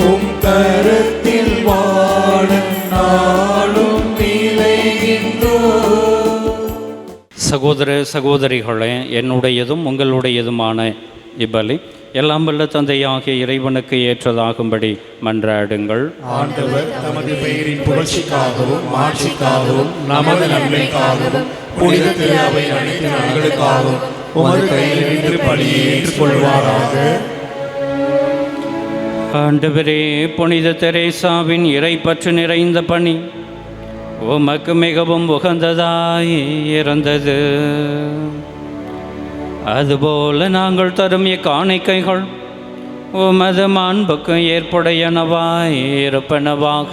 உம் கரத்தில் வாழ நாளும் விளைகின்றோ. சகோதர சகோதரிகளே, என்னுடையதும் உங்களுடையதுமான இப்பலி எல்லாம் வல்ல தந்தையாகிய இறைவனுக்கு ஏற்றதாகும்படி மன்றாடுங்கள். ஆண்டவர் தமது பெயரின் புகழ்ச்சிக்காகவும் மாட்சிக்காகவும் நமது நன்மைக்காகவும் புனித திரு அவை அனைத்து நலன்களுக்காகவும் உமது கையில் நின்று பலியை ஏற்றுக்கொள்வாராக. ஆண்டவரே, புனித தெரேசாவின் இறை பற்று நிறைந்த பணி உமக்கு மிகவும் உகந்ததாய் இருந்தது. அதுபோல நாங்கள் தரும் இக்காணிக்கைகள் உமது மாண்புக்கு ஏற்புடையனவாய் இருப்பனவாக.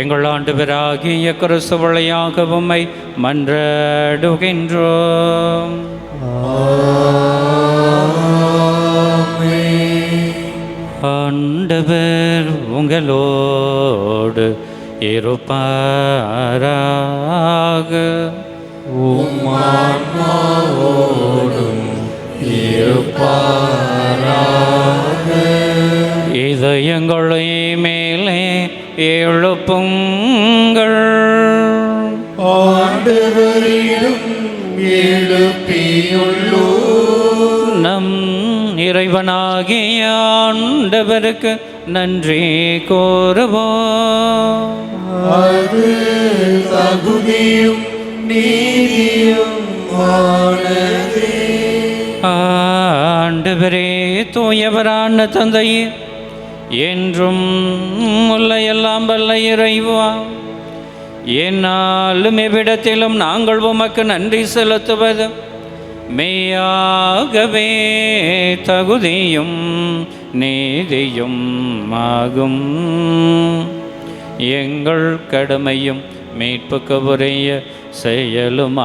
எங்கள் ஆண்டவராகிய கிறிஸ்து வழியாக உம்மை மன்றாடுகின்றோம். ஆண்டவர் உங்களோடு இருப்பாராக. உம்மான்மாவோடும் இருப்பாராக. இதயங்களை மேலே எழுப்புங்கள். ஆண்டவரிடம் எழுப்பியுள்ளோம். நம் இறைவனாகிய ஆண்டவருக்கு நன்றி கூறுவோம். அது தகுதியும் நீதியும் ஆனதே. ஆண்டவரே, தூயவரான தந்தையே, என்றும் உள்ள எல்லாம் வல்ல இறைவா, என்னாலும் எவ்விடத்திலும் நாங்கள் உமக்கு நன்றி செலுத்துவது மெய்யாகவே தகுதியும் நீதியும் ஆகும். எங்கள் கடமையும் மீட்புக்கு உரிய செயலுமாகும்.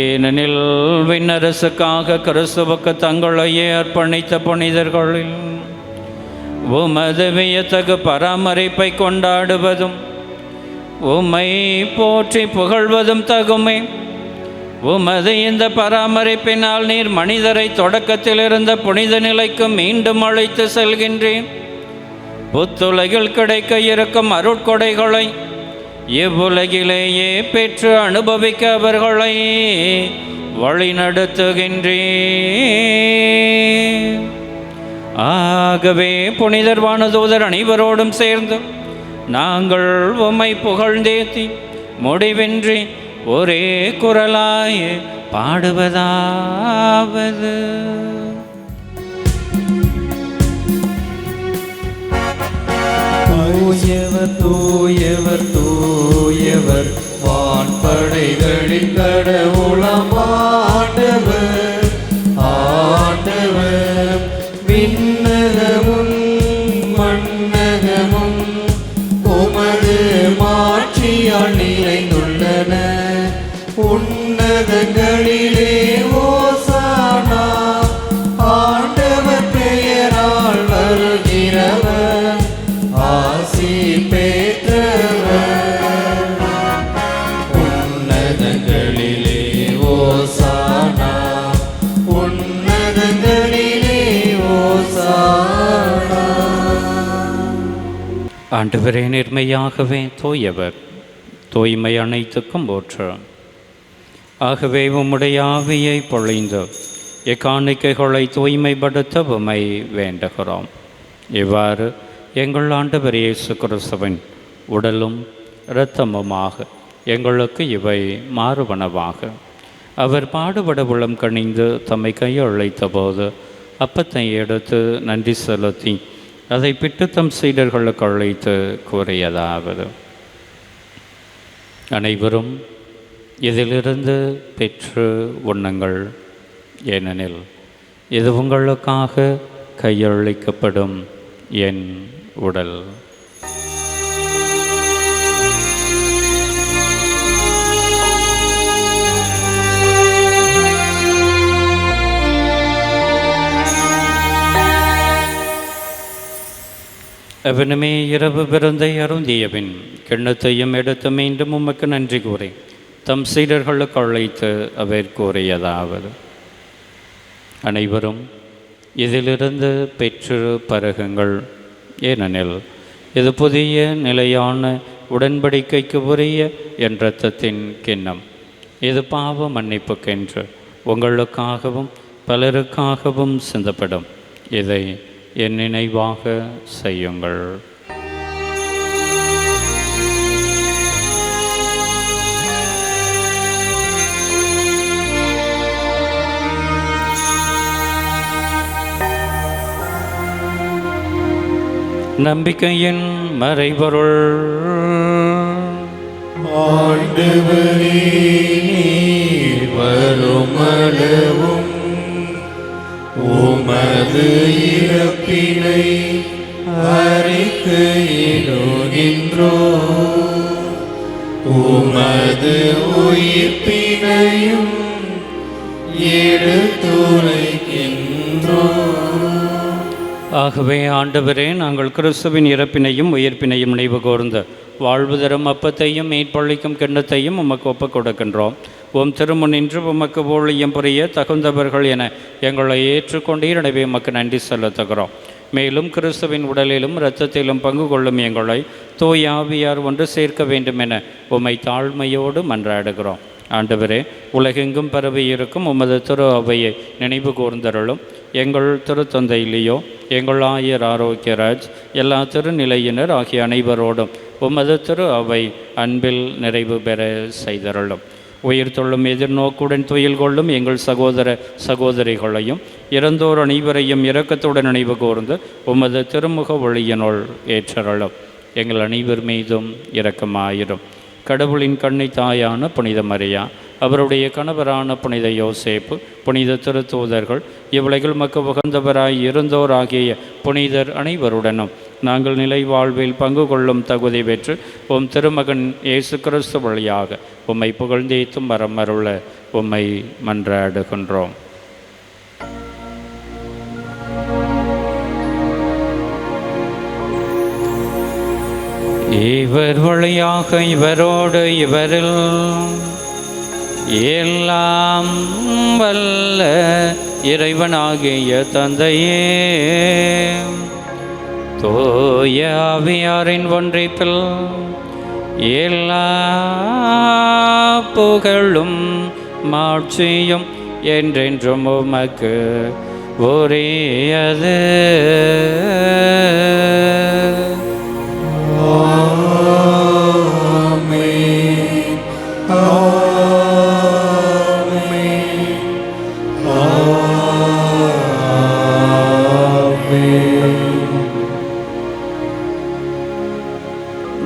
ஏனெனில் விண்ணரசுக்காக கிறிஸ்துவுக்கு தங்களையே அர்ப்பணித்த புனிதர்களில் உமது வியத்தகு பராமரிப்பை கொண்டாடுவதும் உம்மை போற்றி புகழ்வதும் தகுமே. உமது இந்த பராமரிப்பினால் நீர் மனிதரை தொடக்கத்தில் இருந்த புனித நிலைக்கு மீண்டும் அழைத்து செல்கின்றேன். புத்துலகில் கிடைக்க இருக்கும் அருட்கொடைகளை இவ்வுலகிலேயே பெற்று அனுபவிக்க அவர்களை வழிநடத்துகின்றேன். ஆகவே புனிதர் வானதூதர் அனைவரோடும் சேர்ந்து நாங்கள் உம்மை புகழ்ந்தேத்தி முடிவின்றி ஒரே குரலாய் பாடுவதாவது: தூயவர் தூயவர் தூயவர் வான்படைகளின் கடவுளாம் ஆண்டவர். ஆண்டவர் விண்ணகமும் மண்ணகமும் உமது மாட்சியால் நிறைந்துள்ளன. உன்னதங்களிலே ஆண்டவரே நேர்மையாகவே தூயவர், தூய்மை அனைத்துக்கும் போற்று. ஆகவே உம்முடைய ஆவியை பொழிந்து எக்காணிக்கைகளை தூய்மைப்படுத்த உம்மை வேண்டுகிறோம். இவ்வாறு எங்கள் ஆண்டவர் இயேசு கிறிஸ்துவின் உடலும் இரத்தமுமாக எங்களுக்கு இவை மாறுவனவாக. அவர் பாடுபட உளம் கணிந்து தம்மை கையழைத்த போது அப்பத்தை எடுத்து நன்றி செலுத்தி அதை பிட்டு தம் சீடர்களுக்கு அழைத்து கூறியதாவது: அனைவரும் இதிலிருந்து பெற்று உண்ணுங்கள், ஏனெனில் இது உங்களுக்காக கையளிக்கப்படும் என் உடல். அவனுமே இரவு விருந்தை அருந்தியபின் கிண்ணத்தையும் எடுத்து மீண்டும் உமக்கு நன்றி கூறி தம் சீடர்களுக்கு அழைத்து அவர் கூறியதாவது: அனைவரும் இதிலிருந்து பெற்று பருகுங்கள், ஏனெனில் இது புதிய நிலையான உடன்படிக்கைக்கு உரிய என் இரத்தத்தின் கிண்ணம். இது பாவ மன்னிப்புக்கென்று உங்களுக்காகவும் பலருக்காகவும் சிந்தப்படும். இதை என் நினைவாக செய்யுங்கள். நம்பிக்கையின் மறைபொருள். ஆண்டவரே, நீர் வருமளவும் உமது இறப்பினை அறிக்கையிடுகின்றோம், உமது உயிர்ப்பினையும் எடுத்துரைக்கின்றோம். ஆகவே ஆண்டவரே, நாங்கள் கிறிஸ்துவின் இறப்பினையும் உயிர்ப்பினையும் நினைவு கூர்ந்து வாழ்வு தரும் அப்பத்தையும் மீட்பளிக்கும் கிண்ணத்தையும் உமக்கு ஒப்புக் கொடுக்கின்றோம். உம் திருமுன்னின்று உமக்கு ஊழியம் புரிய தகுந்தவர்கள் என எங்களை ஏற்றுக்கொண்டீர். எனவே உமக்கு நன்றி செலுத்துகிறோம். மேலும் கிறிஸ்துவின் உடலிலும் இரத்தத்திலும் பங்கு கொள்ளும் எங்களை தூய ஆவியார் ஒன்று சேர்க்க வேண்டும் என உம்மை தாழ்மையோடு மன்றாடுகிறோம். ஆண்டவரே, உலகெங்கும் பரவி இருக்கும் உமது திரு அவையை நினைவு கூர்ந்தருளும். எங்கள் திருத்தந்தை லியோ, எங்கள் ஆயர் ஆரோக்கியராஜ், எல்லா திருநிலையினர் ஆகிய அனைவரோடும் உமது திரு அவை அன்பில் நிறைவு பெற செய்தருளும். உயிர் தொள்ளும் எதிர்நோக்குடன் துயில் கொள்ளும் எங்கள் சகோதர சகோதரிகளையும் இறந்தோர் அனைவரையும் இரக்கத்துடன் நினைவு கூர்ந்து உமது திருமுக ஒளியினுள் ஏற்றருளும். எங்கள் அனைவர் மீதும் இரக்கமாயிரும். கடவுளின் கண்ணை தாயான புனித மரியா, அவருடைய கணவரான புனித யோசேப்பு, புனித திருத்தூதர்கள், இவ்வுலகில் மக்கு உகந்தவராய் இருந்தோர் ஆகிய புனிதர் அனைவருடனும் நாங்கள் நிலை வாழ்வில் பங்கு கொள்ளும் தகுதி பெற்று உம் திருமகன் இயேசு கிறிஸ்து வழியாக உம்மை புகழ்ந்தேத்தும் வரமருள உம்மை மன்றாடுகின்றோம். இவர் வழியாக இவரோடு இவரில் எல்லாம் வல்ல இறைவனாகிய தந்தையே, தூய ஆவியாரின் ஒன்றிப்பில் எல்லா புகழும் மாட்சியும் என்றென்றும் உமக்கு உரியது.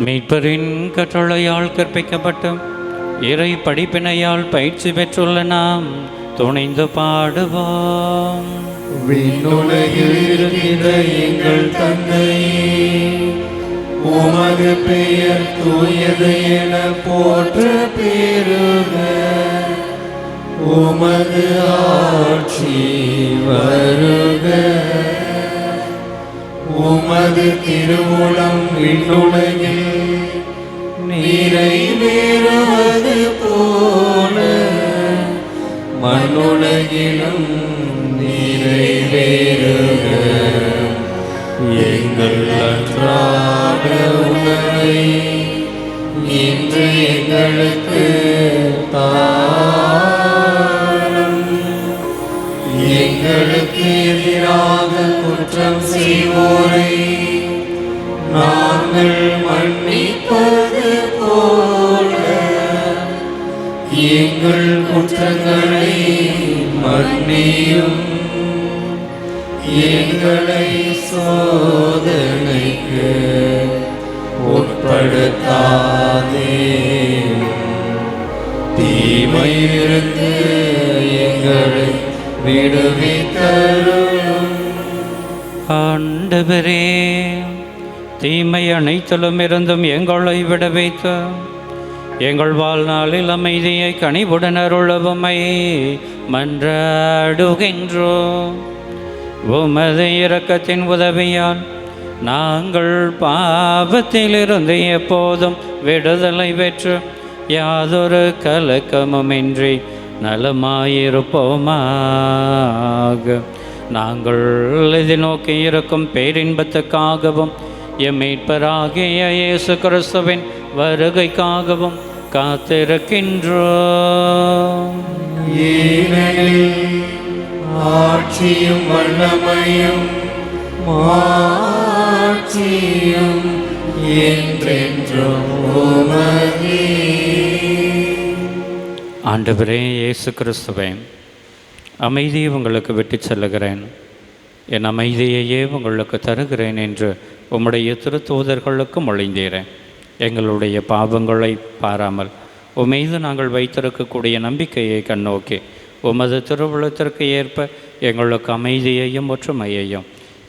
மீட்பரின் கட்டளையால் கற்பிக்கப்பட்ட இறை படிப்பினையால் பயிற்சி பெற்றுள்ள நாம் துணிந்து பாடுவோம். விண்ணுலகில் இருக்கின்ற எங்கள் தந்தையே, உமது பெயர் தூயது என போற்ற பெறுக. உமது ஆட்சி வருக. உமது திருவுளம் விண்ணுலகில் நிறைவேறுவது போல மண்ணுலகிலும் நிறைவேறுக. எங்கள் அன்றாட உணவை இன்று எங்களுக்கு தாரும். எங்களுக்கு எதிராக குற்றம் செய்வோரை நாங்கள் மன்னிப்பது போல எங்கள் குற்றங்களை மன்னியும். எங்களை சோதனைக்கு உட்படுத்தாதே, தீமையிலிருந்து எங்களை விடுவித்தருளும். ஆண்டவரே, தீமை அனைத்திலும் இருந்தும் எங்களை விடுவித்து எங்கள் வாழ்நாளில் அமைதியை கனிவுடன் அருளவுமை மன்றாடுகின்றோம். உமது இரக்கத்தின் உதவியால் நாங்கள் பாவத்திலிருந்து எப்போதும் விடுதலை பெற்று யாதொரு கலக்கமுமின்றி நலமாயிருப்போமாக. நாங்கள் எதிர்நோக்கி இருக்கும் பேரின்பத்துக்காகவும் எம் மீட்பராகிய இயேசு கிறிஸ்துவின் வருகைக்காகவும் காத்திருக்கின்றோம். ஏனெனில் ஆட்சியும் வல்லமையும் மாட்சியும் என்றென்றும் உமதே. ஆண்டவரே இயேசு கிறிஸ்துவே, அமைதியை உங்களுக்கு விட்டு செல்லுகிறேன், என் அமைதியையே உங்களுக்கு தருகிறேன் என்று உம்முடைய திருத்தூதர்களுக்கு மொழிந்தீரேன். எங்களுடைய பாவங்களை பாராமல் உம்மீது நாங்கள் வைத்திருக்கக்கூடிய நம்பிக்கையை கண்ணோக்கி உமது திருவுளத்திற்கு ஏற்ப எங்களுக்கு அமைதியையும் ஒற்றுமையையும்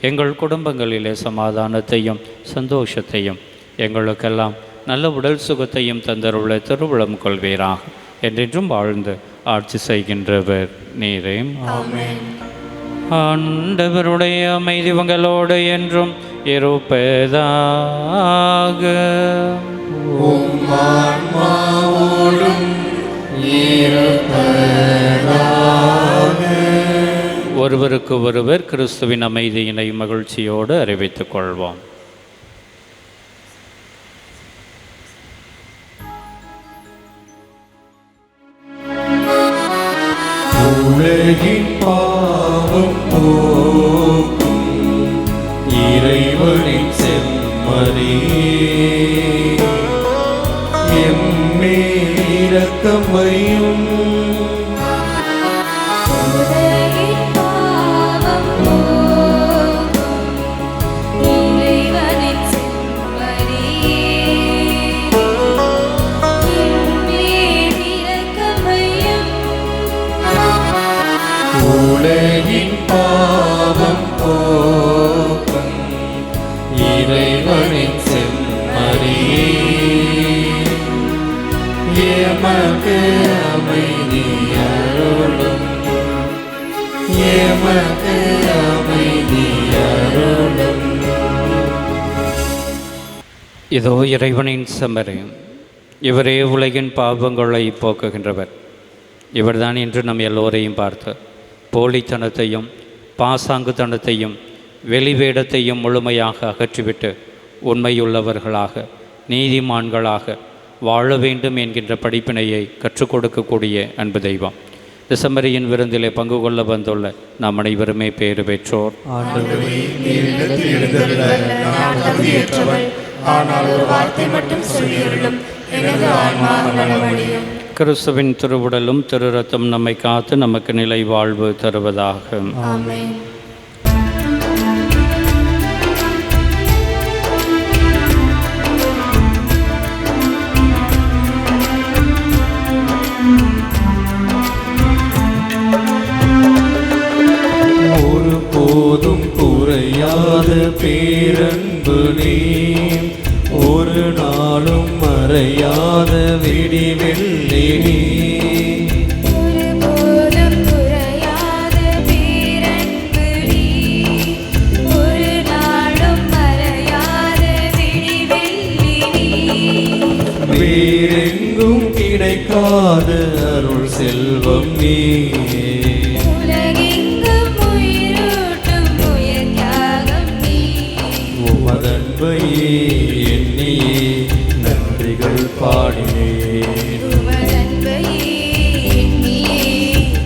எங்கள் குடும்பங்களிலே சமாதானத்தையும் சந்தோஷத்தையும் எங்களுக்கெல்லாம் நல்ல உடல் சுகத்தையும் தந்தருள்ள திருவுளம் கொள்வீராக. என்றென்றும் வாழ்ந்து ஆட்சி செய்கின்றவர் நீரே. ஆண்டவருடைய அமைதி உங்களோடு என்றும் இருப்பதாக. ஆன்மாவோடும் இருப்பதாக. ஒருவருக்கு ஒருவர் கிறிஸ்துவின் அமைதியினை மகிழ்ச்சியோடு அறிவித்துக் கொள்வோம். உலகின் பாவம் போக்கும் இறைவனின் செம்மறியே, எம்மேல் இரக்கம் வையும். உலகின் பாவம் போக்கும் இறைவனின் செம்மறியே, எம்மேல் இரக்கமையும். உலகின் பாவம் போக்கும் இறைவனின் செம்மறியே, எமக்கு அமைதி அருளும். எமக்கு அமைதி அருளும். இதோ இறைவனின் செம்மறி, இவரே உலகின் பாவங்களை போக்குகின்றவர். இவர்தான் இன்று நம் எல்லோரையும் பார்த்து போலித்தனத்தையும் பாசாங்குத்தனத்தையும் வெளிவேடத்தையும் முழுமையாக அகற்றிவிட்டு உண்மையுள்ளவர்களாக நீதிமான்களாக வாழ வேண்டும் என்கின்ற படிப்பினையை கற்றுக் கொடுக்கக்கூடிய அன்பு தெய்வம். டிசம்பரியின் விருந்திலே பங்கு கொள்ள வந்துள்ள நாம் அனைவருமே பேறு பெற்றோர். ஆண்டவரே, நீர் இடத்தில் எழுந்தருள நான் தகுதியற்றவள். ஆனால் ஒரு வார்த்தை மட்டும் சொல்லியருளும், எனது ஆன்மா நலமடையும். கிறிஸ்துவின் திருவுடலும் திரு ரத்தம் நம்மை காத்து நமக்கு நிலை வாழ்வு தருவதாக. ஆமென். ஒரு போதும் குறையாத பேரன்பு நீ, ஒரு நாளும் மறையாத விடிவெள்ளி நீ. ஒருபோதும் குறையாத பேரன்பு நீ, ஒரு நாளும் மறையாத விடிவெள்ளி நீ. வேறெங்கும் கிடைக்காத அருள் செல்வம் நீ. உலகெங்கும் உயிரூட்டும் உயர் தியாகம் நீ. அன்பையே எண்ணியே நன்றிகள் பாடினேன். உமதன்பையே எண்ணியே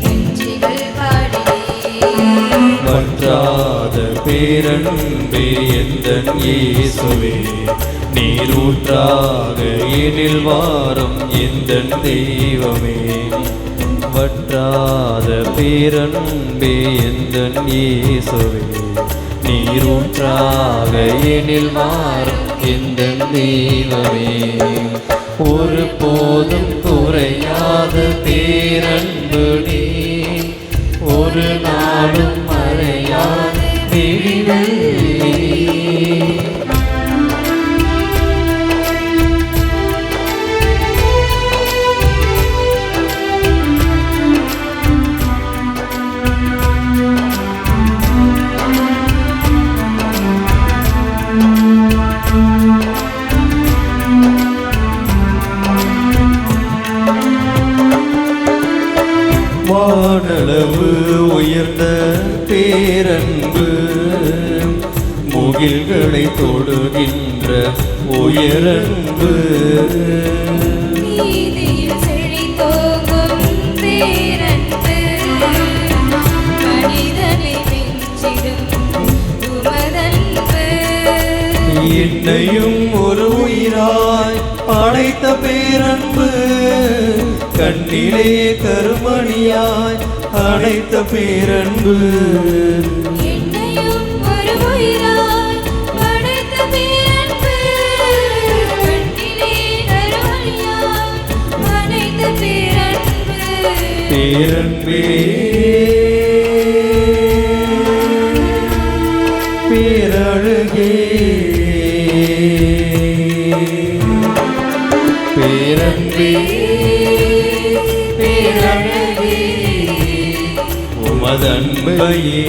நன்றிகள் பாடினேன். வற்றாத பேரன்பே எந்தன் இயேசுவே, நீரூற்றாக எனில் வாரும் எந்தன் தெய்வமே. வற்றாத பேரன்பே எந்தன் இயேசுவே, நீரூற்றாக எனில் வாரும் எந்தன் தெய்வமே. ஒரு போதும் குறையாத பேரன்பு நீ, ஒரு நாளும் மறையாத விழிவெள்ளி. வானளவு உயர்ந்த பேரன்பு, முகில்களை தொடுகின்ற உயரன்பு. நீதியில் செழித்தோங்கும் பேரன்பு, மனிதனை வென்றிடும் உமதன்பு. என்னையும் ஒரு உயிராய் படைத்த பேரன்பு, கண்ணிலே கருமணியாய் அடைத்த பேரன்பு. என்னையும் ஒரு உயிராய் படைத்த பேரன்பு, கண்ணிலே கருமணியாய் அணைத்த பேரன்பு. பேரன்பே பேரழகே, பேரன்பே பேரழகே, உமதன்பையே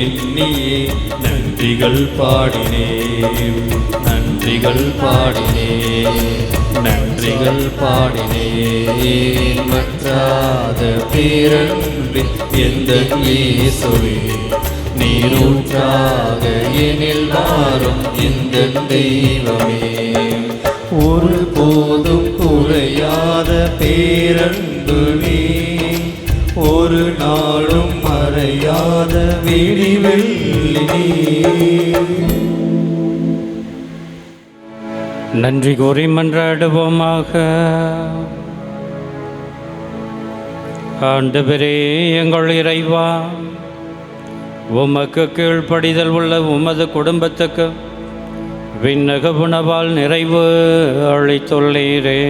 எண்ணியே நன்றிகள் பாடினேன். நன்றிகள் பாடினேன், நன்றிகள் பாடினேன். வற்றாத பேரன்பே எந்தன் இயேசுவே, நீரூற்றாக எனில் வாரும் எந்தன் தெய்வமே. ஒரு போதும் குறையாத பேரன்பு நீ, ஒரு நாளும் மறையாத விழிவெள்ளி நீ. நன்றி கூறி மன்றாடுவோமாக. ஆண்டவரே எங்கள் இறைவா, உமக்கு கீழ்ப்படிதல் உள்ள உமது குடும்பத்துக்கு விண்ணக உணவால் நிறைவு அளித்துள்ளீரே.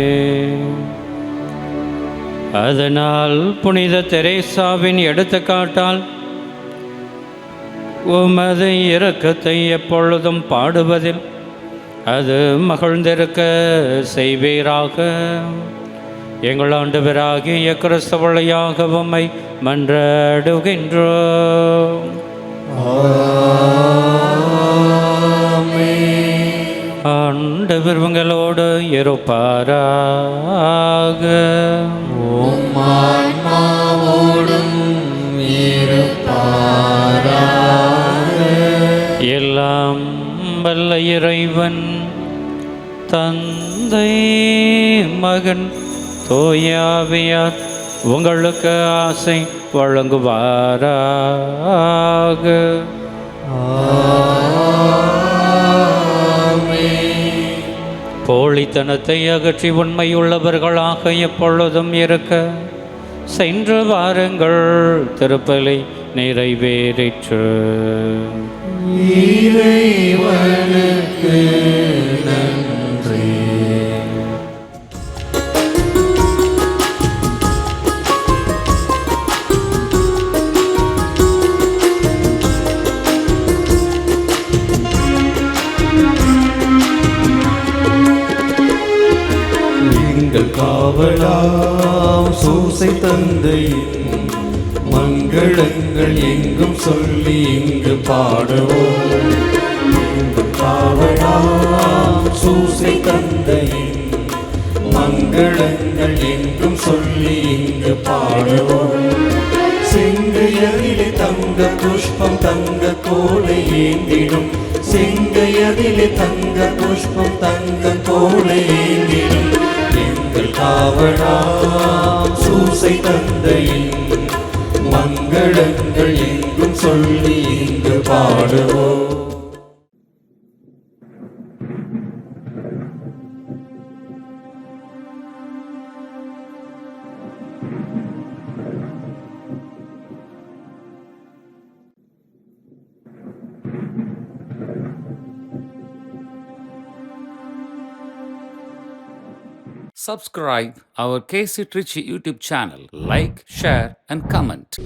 அதனால் புனித தெரேசாவின் எடுத்துக்காட்டால் உமது இரக்கத்தை எப்பொழுதும் பாடுவதில் அது மகிழ்ந்திருக்க செய்வீராக. எங்கள் ஆண்டவராகிய கிறிஸ்து வழியாக உம்மை மன்றாடுகின்றோம். ஆண்டவர் உங்களோடு இருப்பாராக. உம் ஆன்மாவோடும் இருப்பாராக. எல்லாம் வல்ல இறைவன் தந்தை மகன் தூயாவியார் உங்களுக்கு ஆசை வழங்குவாராக. போலித்தனத்தை அகற்றி உண்மையுள்ளவர்களாக எப்பொழுதும் இருக்க சென்று வாருங்கள். திருப்பலி நிறைவேறிற்று. இறைவனுக்கு நன்றி. எங்கள் காவலாம் சூசை தந்தையின் மங்களங்கள் எங்கும் சொல்லி இங்கு பாடுவோம். எங்கள் காவலாம் சூசை தந்தையின் மங்களங்கள் எங்கும் சொல்லி இங்கு பாடுவோம். செங்கையரிலே தங்க புஷ்பம் தங்க கோலை ஏந்திடும் செங்கையர் கரத்திலே தங்க புஷ்பம் தங்கம் போல ஏந்திடும் எங்கள் காவலாம் சூசை தந்தையின் மங்களங்கள் எங்கும் சொல்லி இங்கு பாடுவோம். Subscribe our KC Trichy YouTube channel. Like, share and comment.